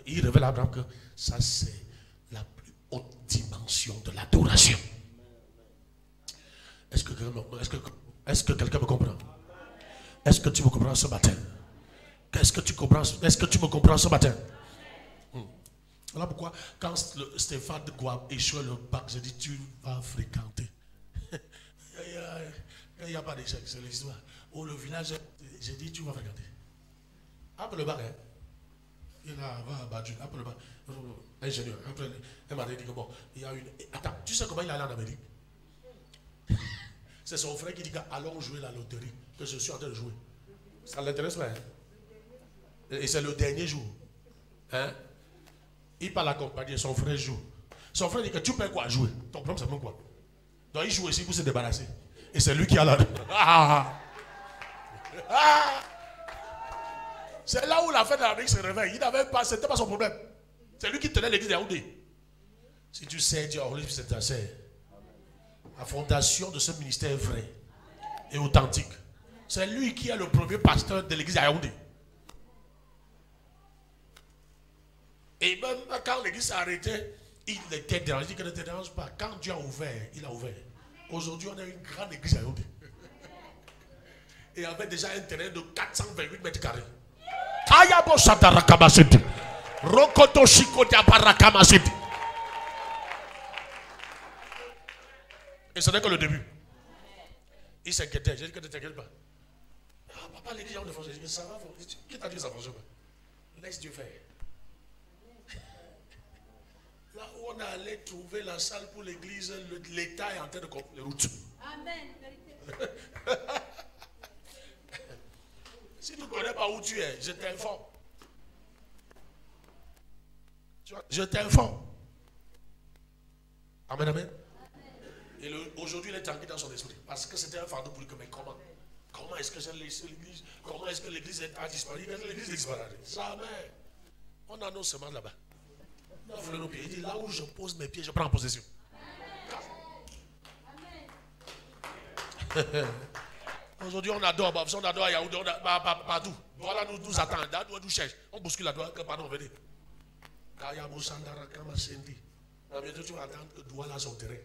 Il révèle à Abraham que ça, c'est la plus haute dimension de l'adoration. Est-ce que quelqu'un me comprend? Est-ce que tu me comprends ce matin? Est-ce que tu me comprends ce matin? Voilà pourquoi, quand Stéphane doit échouer le bac, je dis, tu vas fréquenter. Il n'y a pas d'échec, c'est l'histoire. Au le village, j'ai dit, tu vas fréquenter. Après le bac, hein, il a battu. Après le bac, ingénieur. Après, elle m'a dit que bon, il y a une. Attends, tu sais comment il est allé en Amérique? C'est son frère qui dit, allons jouer la loterie, que je suis en train de jouer. Ça ne l'intéresse pas. Hein? Et c'est le dernier jour. Hein? Il parle accompagné, son frère joue. Son frère dit que tu payes quoi à jouer? Ton problème c'est même quoi? Donc il joue ici pour se débarrasser. Et c'est lui qui a la... C'est là où la fête de l'Amérique se réveille. Il n'avait pas, c'était pas son problème. C'est lui qui tenait l'église de Yaoundé. Si tu sais, Dieu c'est ta sœur. La fondation de ce ministère est vraie et authentique. C'est lui qui est le premier pasteur de l'église de Yaoundé. Et même quand l'église s'est arrêtée, il était dérangé. Il dit que ne te dérange pas. Quand Dieu a ouvert, il a ouvert. Aujourd'hui, on a une grande église à Yaoundé. Et avec déjà un terrain de 428 mètres carrés. Et ce n'est que le début. Il s'inquiétait. J'ai dit que ne t'inquiète pas. Ah, papa, l'église a fonctionné. J'ai dit, ça va. Qui t'a dit que ça fonctionne? Laisse Dieu faire. Là où on est allé trouver la salle pour l'église, l'État est en train de couper les routes. Amen. Si tu ne connais pas où tu es, je t'informe. Je t'informe. Amen, amen. Et aujourd'hui, il est tranquille dans son esprit. Parce que c'était un fardeau pour lui. Mais comment? Comment est-ce que j'ai laissé l'église? Comment est-ce que l'église a disparu? L'église a disparu. Jamais. On a nos semences là-bas. Il dit, là où je pose mes pieds, je prends en possession. Aujourd'hui, on adore à Yaoundé, on adore partout. Voilà, nous attendons, là, nous cherchons. On bouscule la droite, pardon, venez. Bientôt, tu vas attendre que Douala son terrain.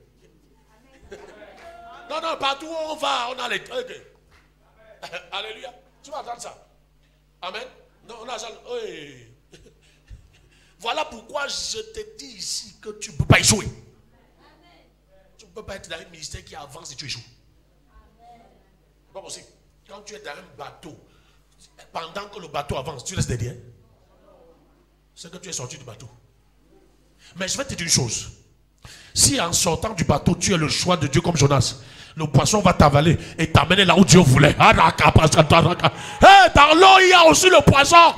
Non, partout où on va, on a les trucs. Alléluia. Tu vas attendre ça. Amen. Non, on a ça. Oui. Voilà pourquoi je te dis ici que tu ne peux pas échouer. Tu ne peux pas être dans un ministère qui avance et tu échoues. C'est pas possible. Quand tu es dans un bateau, pendant que le bateau avance, tu restes derrière. C'est que tu es sorti du bateau. Mais je vais te dire une chose. Si en sortant du bateau, tu es le choix de Dieu comme Jonas, le poisson va t'avaler et t'amener là où Dieu voulait. Dans l'eau, il y a aussi le poisson.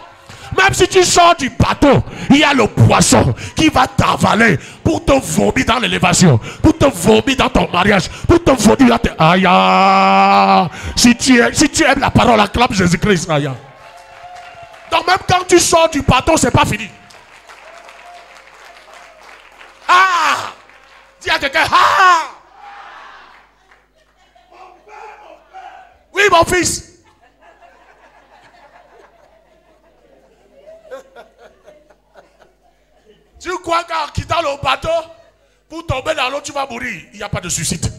Même si tu sors du bateau, il y a le poisson qui va t'avaler pour te vomir dans l'élévation, pour te vomir dans ton mariage, pour te vomir dans tes... Aïe, si tu aimes la parole, acclame Jésus-Christ. Aïe. Donc même quand tu sors du bateau, c'est pas fini. Ah! Dis à quelqu'un, ah! Oui, mon fils. Tu crois qu'en quittant le bateau, Pour tomber dans l'eau, tu vas mourir. Il n'y a pas de suicide.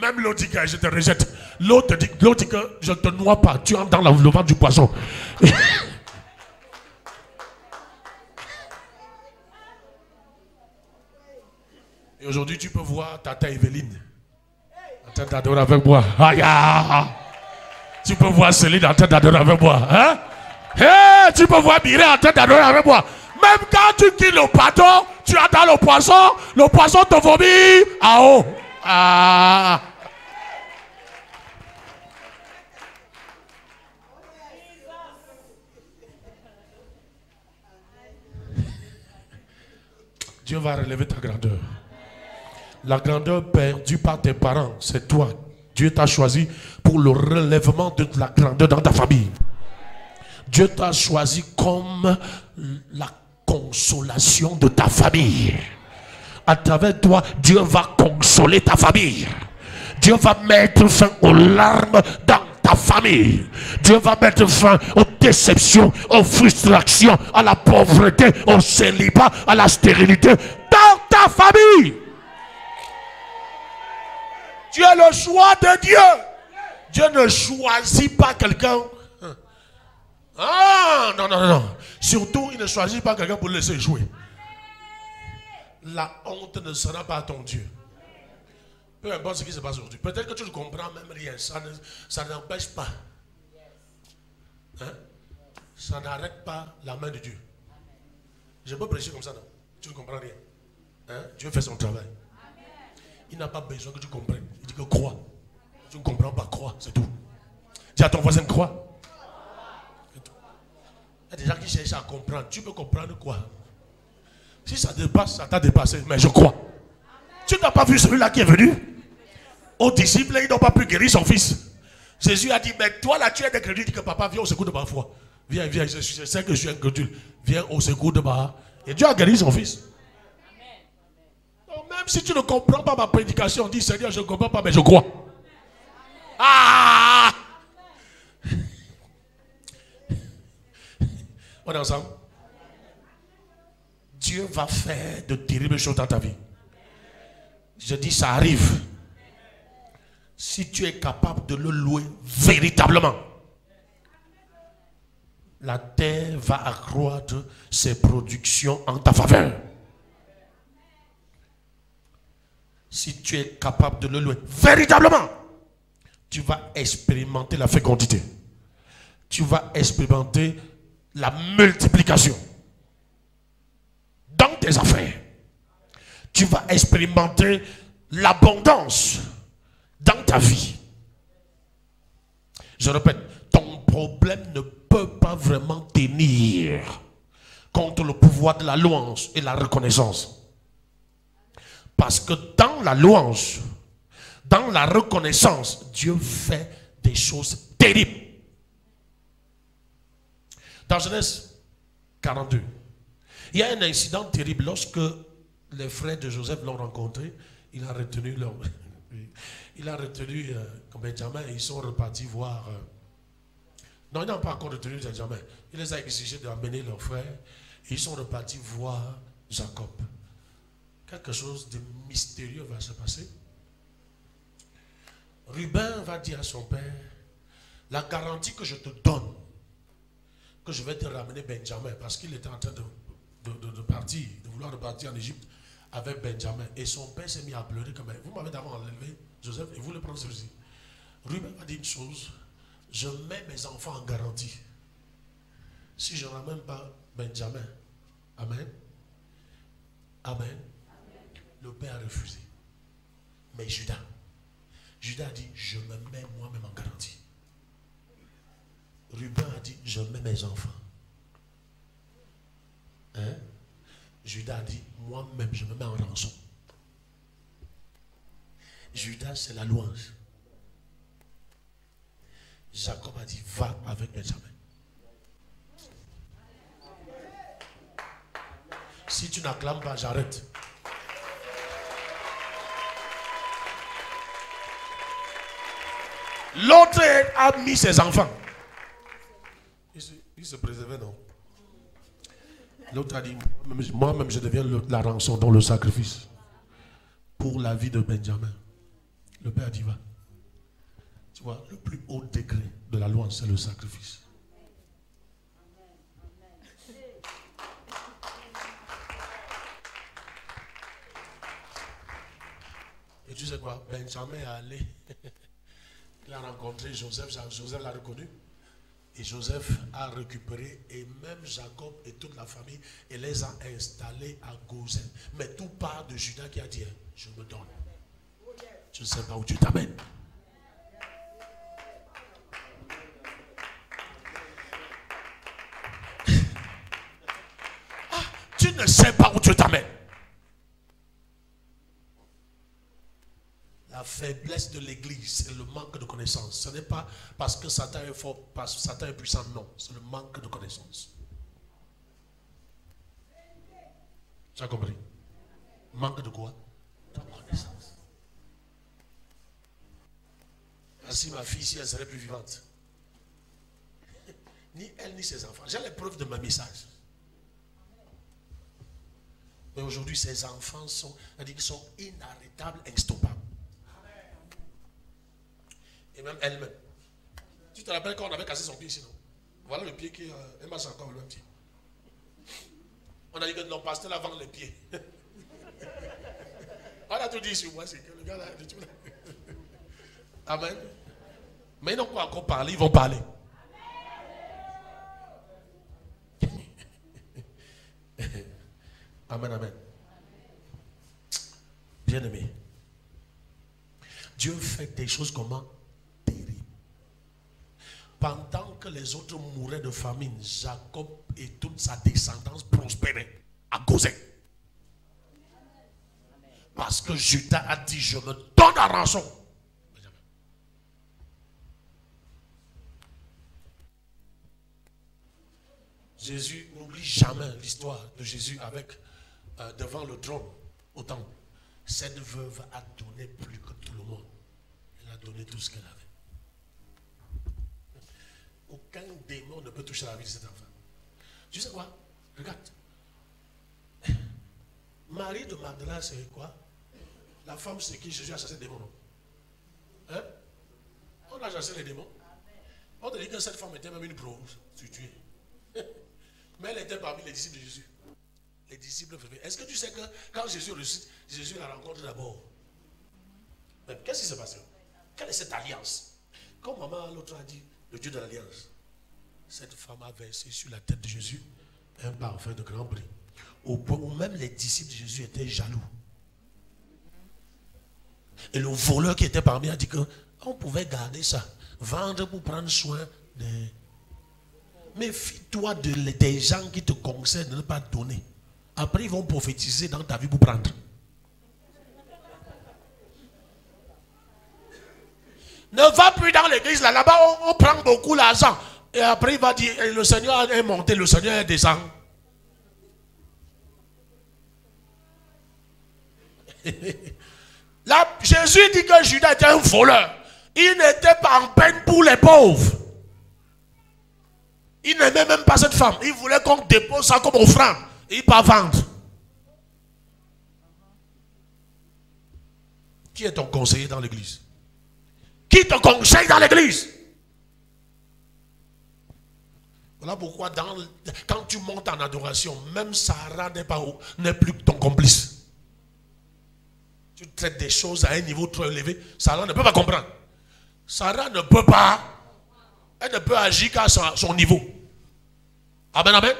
Même l'autre dit que je te rejette. L'autre dit que je ne te noie pas. Tu entres dans le ventre du poisson. Et aujourd'hui, tu peux voir Tata Evelyne en train d'adorer avec moi. Aïe, aïe. Tu peux voir Céline en train d'adorer avec moi. Hein? Hey, tu peux voir Mireille en train d'adorer avec moi. Même quand tu quittes le bateau, tu attends le poisson te vomit en haut. Ah. Dieu va relever ta grandeur. La grandeur perdue par tes parents, c'est toi. Dieu t'a choisi pour le relèvement de la grandeur dans ta famille. Dieu t'a choisi comme la consolation de ta famille. À travers toi, Dieu va consoler ta famille. Dieu va mettre fin aux larmes dans ta famille. Dieu va mettre fin aux déceptions, aux frustrations, à la pauvreté, au célibat, à la stérilité dans ta famille. Tu es le choix de Dieu. Dieu ne choisit pas quelqu'un. Ah, non, non, non. Surtout, il ne choisit pas quelqu'un pour le laisser jouer. La honte ne sera pas ton Dieu. Peu importe ce qui se passe aujourd'hui. Peut-être que tu ne comprends même rien. Ça n'empêche pas. Hein? Ça n'arrête pas la main de Dieu. Je peux prêcher comme ça, non? Tu ne comprends rien. Hein? Dieu fait son travail. Il n'a pas besoin que tu comprennes. Il dit que crois. Tu ne comprends pas, crois, c'est tout. Dis à ton voisin, crois. Il y a des gens qui cherchent à comprendre. Tu peux comprendre quoi? Si ça dépasse, ça t'a dépassé. Mais je crois. Tu n'as pas vu celui-là qui est venu? Aux disciples, ils n'ont pas pu guérir son fils. Jésus a dit, mais toi là, tu es incrédule. Il dit que papa, viens au secours de ma foi. Viens, viens, je sais que je suis incrédule. Viens au secours de ma... Et Dieu a guéri son fils. Donc, même si tu ne comprends pas ma prédication, dis, Seigneur, je ne comprends pas, mais je crois. Ah! On est ensemble? Dieu va faire de terribles choses dans ta vie. Je dis, ça arrive. Si tu es capable de le louer véritablement, la terre va accroître ses productions en ta faveur. Si tu es capable de le louer véritablement, tu vas expérimenter la fécondité. Tu vas expérimenter la multiplication dans tes affaires. Tu vas expérimenter l'abondance dans ta vie. Je répète, ton problème ne peut pas vraiment tenir contre le pouvoir de la louange et la reconnaissance. Parce que dans la louange, dans la reconnaissance, Dieu fait des choses terribles. Dans Genèse 42, il y a un incident terrible. Lorsque les frères de Joseph l'ont rencontré, il a retenu Benjamin et ils sont repartis voir. Non, ils n'ont pas encore retenu Benjamin. Il les a exigés d'amener leurs frères et ils sont repartis voir Jacob. Quelque chose de mystérieux va se passer. Ruben va dire à son père, la garantie que je te donne, que je vais te ramener Benjamin, parce qu'il était en train de partir, de vouloir repartir en Égypte avec Benjamin. Et son père s'est mis à pleurer comme vous m'avez d'abord enlevé Joseph et vous le prendre celui-ci. Ruben a dit une chose, je mets mes enfants en garantie. Si je ne ramène pas Benjamin, amen, amen, le père a refusé. Mais Judas a dit, je me mets moi-même en garantie. Ruben a dit, je mets mes enfants. Hein? Judas a dit, moi-même, je me mets en rançon. Judas, c'est la louange. Jacob a dit, va avec Benjamin. Si tu n'acclames pas, j'arrête. L'autre a mis ses enfants. Il se préservait, non? L'autre a dit, moi-même je deviens la rançon dans le sacrifice. pour la vie de Benjamin. Le père dit va. Tu vois, le plus haut degré de la loi, c'est le sacrifice. Et tu sais quoi? Benjamin est allé. Il a rencontré Joseph. Joseph l'a reconnu. Et Joseph a récupéré, et même Jacob et toute la famille, et les a installés à Goshen. Mais tout part de Judas qui a dit, je me donne. Je ne sais pas où tu t'amènes. Ah, tu ne sais pas où tu t'amènes. La faiblesse de l'église, c'est le manque de connaissance. Ce n'est pas parce que Satan est fort, parce que Satan est puissant, non. C'est le manque de connaissance. Tu as compris? Manque de quoi? De connaissance. Ainsi, ma fille, si elle serait plus vivante, ni elle ni ses enfants. J'ai les preuves de mes messages. Mais aujourd'hui, ses enfants sont inarrêtables, instoppables. Et même elle-même. Tu te rappelles quand on avait cassé son pied ici, non? Voilà le pied qui est marche encore le pied. On a dit que non, pasteur, là, vendre les pieds. On a tout dit sur moi, c'est que le gars là, de tout là. Amen. Mais ils n'ont pas encore parlé, ils vont parler. Amen, amen. Bien-aimé, Dieu fait des choses comment? Terribles. Pendant que les autres mouraient de famine, Jacob et toute sa descendance prospéraient à Goshen. Parce que Judas a dit, je me donne à rançon. Jésus, n'oublie jamais l'histoire de Jésus avec devant le trône au temple. Cette veuve a donné plus que tout le monde. Elle a donné tout ce qu'elle avait. Aucun démon ne peut toucher la vie de cet enfant. Tu sais quoi? Regarde. Marie de Magdala, c'est quoi? La femme c'est qui Jésus a chassé les démons. Hein? On a chassé les démons. On te dit que cette femme était même une prostituée. Mais elle était parmi les disciples de Jésus. Les disciples préférés. Est-ce que tu sais que quand Jésus ressuscite, Jésus la rencontre d'abord? Mais qu'est-ce qui s'est passé? Quelle est cette alliance? Comme maman l'autre a dit, le Dieu de l'alliance. Cette femme a versé sur la tête de Jésus un parfum de grand prix. Au point où même les disciples de Jésus étaient jaloux. Et le voleur qui était parmi a dit qu'on pouvait garder ça, vendre pour prendre soin des... Méfie-toi des gens qui te conseillent de ne pas donner. Après, ils vont prophétiser dans ta vie pour prendre. Ne va plus dans l'église, là-bas, on prend beaucoup l'argent. Et après, il va dire, le Seigneur est monté, le Seigneur est descendu. Là, Jésus dit que Judas était un voleur. Il n'était pas en peine pour les pauvres. Il n'aimait même pas cette femme. Il voulait qu'on dépose ça comme offrande. Et il pas vendre. Qui est ton conseiller dans l'église? Qui te conseille dans l'église? Voilà pourquoi quand tu montes en adoration, même Sarah n'est plus ton complice. Tu traites des choses à un niveau trop élevé. Sarah ne peut pas comprendre. Sarah ne peut pas. Elle ne peut agir qu'à son niveau. Amen, amen.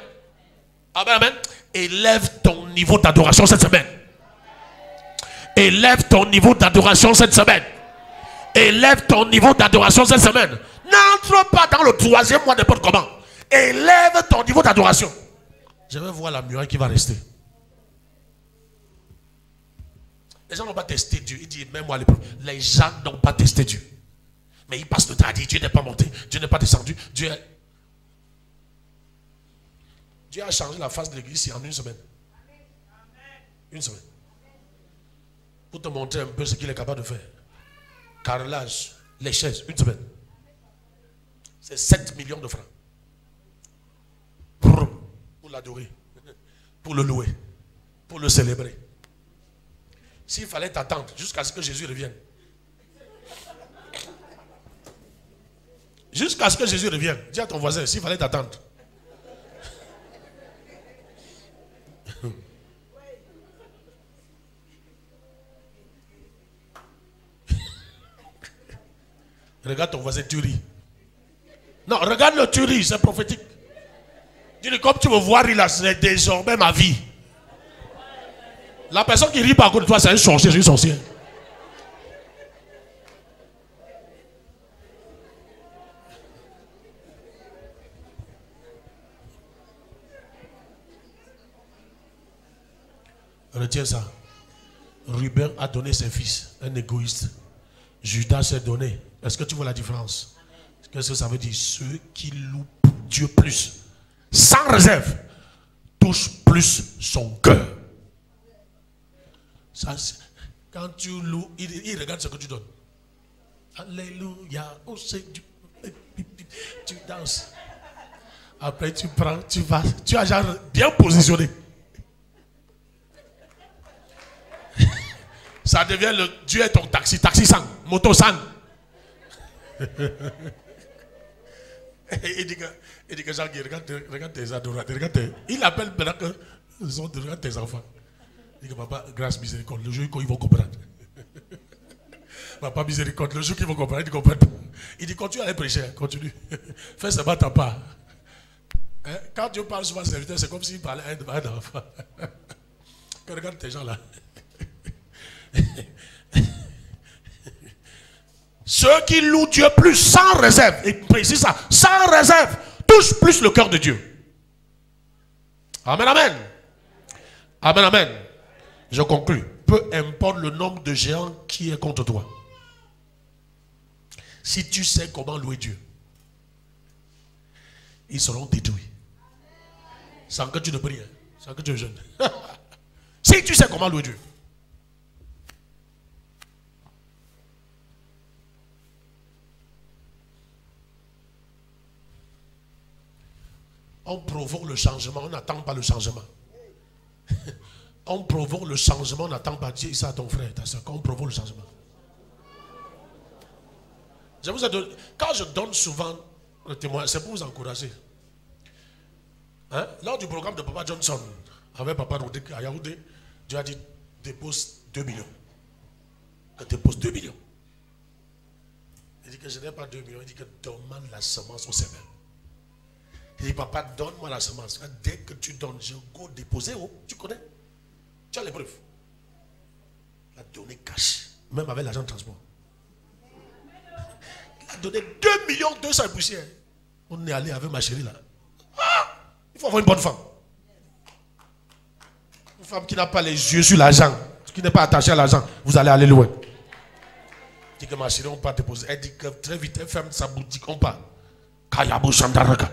Amen, amen. Élève ton niveau d'adoration cette semaine. Élève ton niveau d'adoration cette semaine. Élève ton niveau d'adoration cette semaine. N'entre pas dans le troisième mois n'importe comment. Élève ton niveau d'adoration. Je vais voir la muraille qui va rester. Les gens n'ont pas testé Dieu. Il dit, même moi l'épreuve. Les gens n'ont pas testé Dieu. Mais ils passent le temps à dire, Dieu n'est pas monté, Dieu n'est pas descendu. Dieu a changé la face de l'église en une semaine. Une semaine. Pour te montrer un peu ce qu'il est capable de faire. Carrelage, les chaises, une semaine. C'est 7 millions de francs. Pour l'adorer, pour le louer, pour le célébrer. s'il fallait t'attendre jusqu'à ce que Jésus revienne. Jusqu'à ce que Jésus revienne. Dis à ton voisin, s'il fallait t'attendre. Regarde ton voisin, tu ris. Non, regarde-le, tu ris, c'est prophétique. Dis-lui, comme tu veux voir, il a désormais ma vie. La personne qui rit par contre de toi, c'est un sorcier, c'est une sorcière. Retiens ça. Ruben a donné ses fils, un égoïste. Judas s'est donné. Est-ce que tu vois la différence? Qu'est-ce que ça veut dire? Ceux qui louent Dieu plus, sans réserve, touchent plus son cœur. Ça, quand tu loues, il regarde ce que tu donnes. Alléluia. Oh, c'est du... Tu danses. Après tu prends, tu vas. Tu as genre bien positionné. Ça devient le Dieu est ton taxi, taxi sang, moto sang. Il dit que Jean, regarde tes adorateurs, il appelle maintenant que regarde tes enfants. Il dit que papa, grâce, miséricorde, le jour où ils vont comprendre. Papa, miséricorde, le jour qu'ils vont comprendre, ils comprennent. Il dit continue à aller prêcher, continue. Fais seulement ta part. Hein? Quand Dieu parle souvent à ses serviteurs, c'est comme s'il parlait à un enfant. Regarde tes gens là. Ceux qui louent Dieu plus sans réserve, et précise ça, sans réserve, touchent plus le cœur de Dieu. Amen, amen. Amen, amen. Je conclus. Peu importe le nombre de géants qui est contre toi. Si tu sais comment louer Dieu, ils seront détruits. Sans que tu ne pries, sans que tu ne jeûnes. Si tu sais comment louer Dieu. On provoque le changement, on n'attend pas le changement. On provoque le changement, on n'attend pas. Dis ça à ton frère, ta soeur, on provoque le changement. Je vous ai donné, quand je donne souvent le témoin, c'est pour vous encourager. Hein? Lors du programme de Papa Johnson, avec Papa Rodrigue à Yaoundé, Dieu a dit dépose 2 millions. Dépose 2 millions. Il dit que je n'ai pas 2 millions, il dit que demande la semence au Seigneur. Il dit, papa, donne-moi la semence. Dès que tu donnes, je go déposer. Oh, tu connais? Tu as les preuves. Il a donné cash, même avec l'argent de transport. Il a donné 2 millions 200 poussières. On est allé avec ma chérie là. Ah, il faut avoir une bonne femme. Une femme qui n'a pas les yeux sur l'argent, qui n'est pas attachée à l'argent. Vous allez aller loin. Elle dit que ma chérie, on part déposer. Elle dit que très vite, elle ferme sa boutique, on part. Kayabou Chandaraka.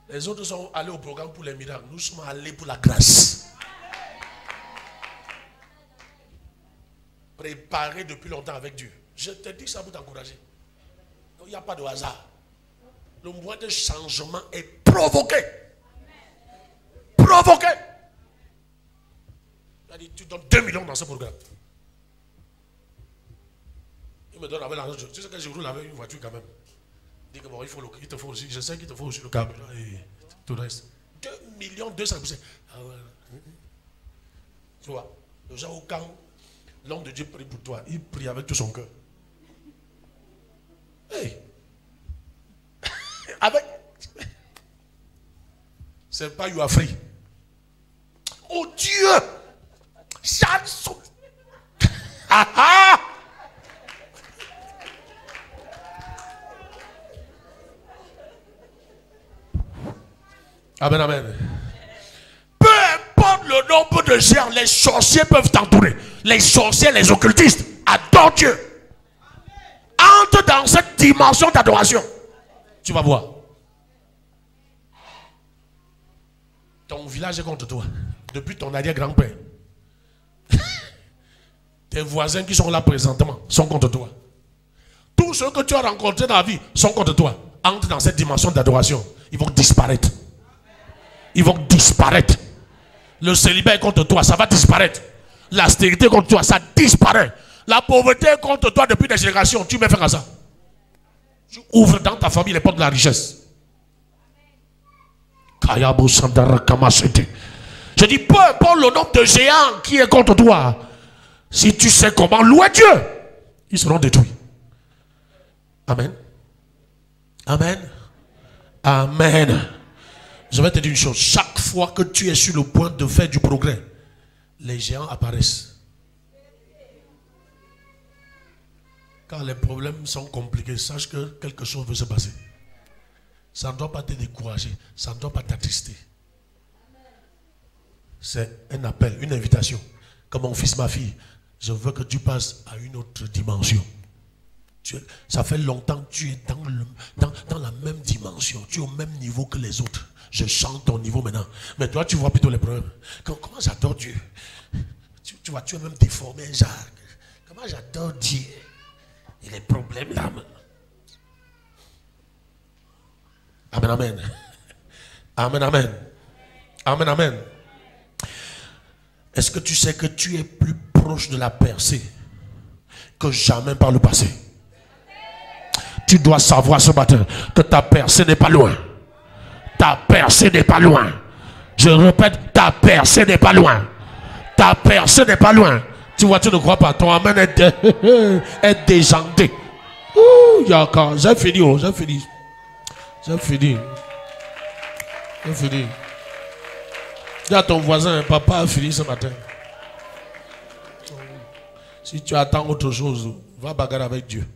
Les autres sont allés au programme pour les miracles. Nous sommes allés pour la grâce. Préparé depuis longtemps avec Dieu. Je te dis ça pour t'encourager. Il n'y a pas de hasard. Le moyen de changement est provoqué. Provoqué. Il a dit, tu donnes 2 millions dans ce programme. Il me donne avec l'argent. Tu sais que je roule avec une voiture quand même. Il dit que bon, il te faut aussi, je sais qu'il te faut aussi le carburant et tout le reste. 2 millions 200 poussières. Ah ouais. Tu vois, le genre quand l'homme de Dieu prie pour toi, il prie avec tout son cœur. Hey. Avec. C'est pas you are free. Oh Dieu! Chanson! Ah ah! Amen, amen. Peu importe le nombre de géants, les sorciers peuvent t'entourer. Les sorciers, les occultistes adorent Dieu. Entre dans cette dimension d'adoration. Tu vas voir. Ton village est contre toi. Depuis ton arrière-grand-père. Tes voisins qui sont là présentement sont contre toi. Tous ceux que tu as rencontrés dans la vie sont contre toi. Entre dans cette dimension d'adoration. Ils vont disparaître. Ils vont disparaître. Le célibat est contre toi, ça va disparaître. La stérilité contre toi, ça disparaît. La pauvreté est contre toi depuis des générations. Tu me fais comme ça. Tu ouvres dans ta famille les portes de la richesse. Je dis, peu importe le nombre de géants qui est contre toi, si tu sais comment louer Dieu, ils seront détruits. Amen. Amen. Amen. Je vais te dire une chose. Chaque fois que tu es sur le point de faire du progrès, les géants apparaissent. Quand les problèmes sont compliqués, sache que quelque chose veut se passer. Ça ne doit pas te décourager. Ça ne doit pas t'attrister. C'est un appel, une invitation. Comme mon fils, ma fille, je veux que tu passes à une autre dimension. Ça fait longtemps que tu es dans la même dimension. Tu es au même niveau que les autres. Je chante ton niveau maintenant. Mais toi, tu vois plutôt les problèmes. Comment j'adore Dieu. Tu vois, tu es même déformé, Jacques. Comment j'adore Dieu. Et les problèmes là. Amen, amen. Amen, amen. Amen, amen. Est-ce que tu sais que tu es plus proche de la percée que jamais par le passé? Tu dois savoir ce matin que ta percée n'est pas loin. Ta percée n'est pas loin. Je répète, ta percée n'est pas loin. Ta percée n'est pas loin. Tu vois, tu ne crois pas. Ton amen est déjanté. J'ai fini, oh, j'ai fini. J'ai fini. J'ai fini. Dis à ton voisin, papa a fini ce matin. Si tu attends autre chose, va bagarrer avec Dieu.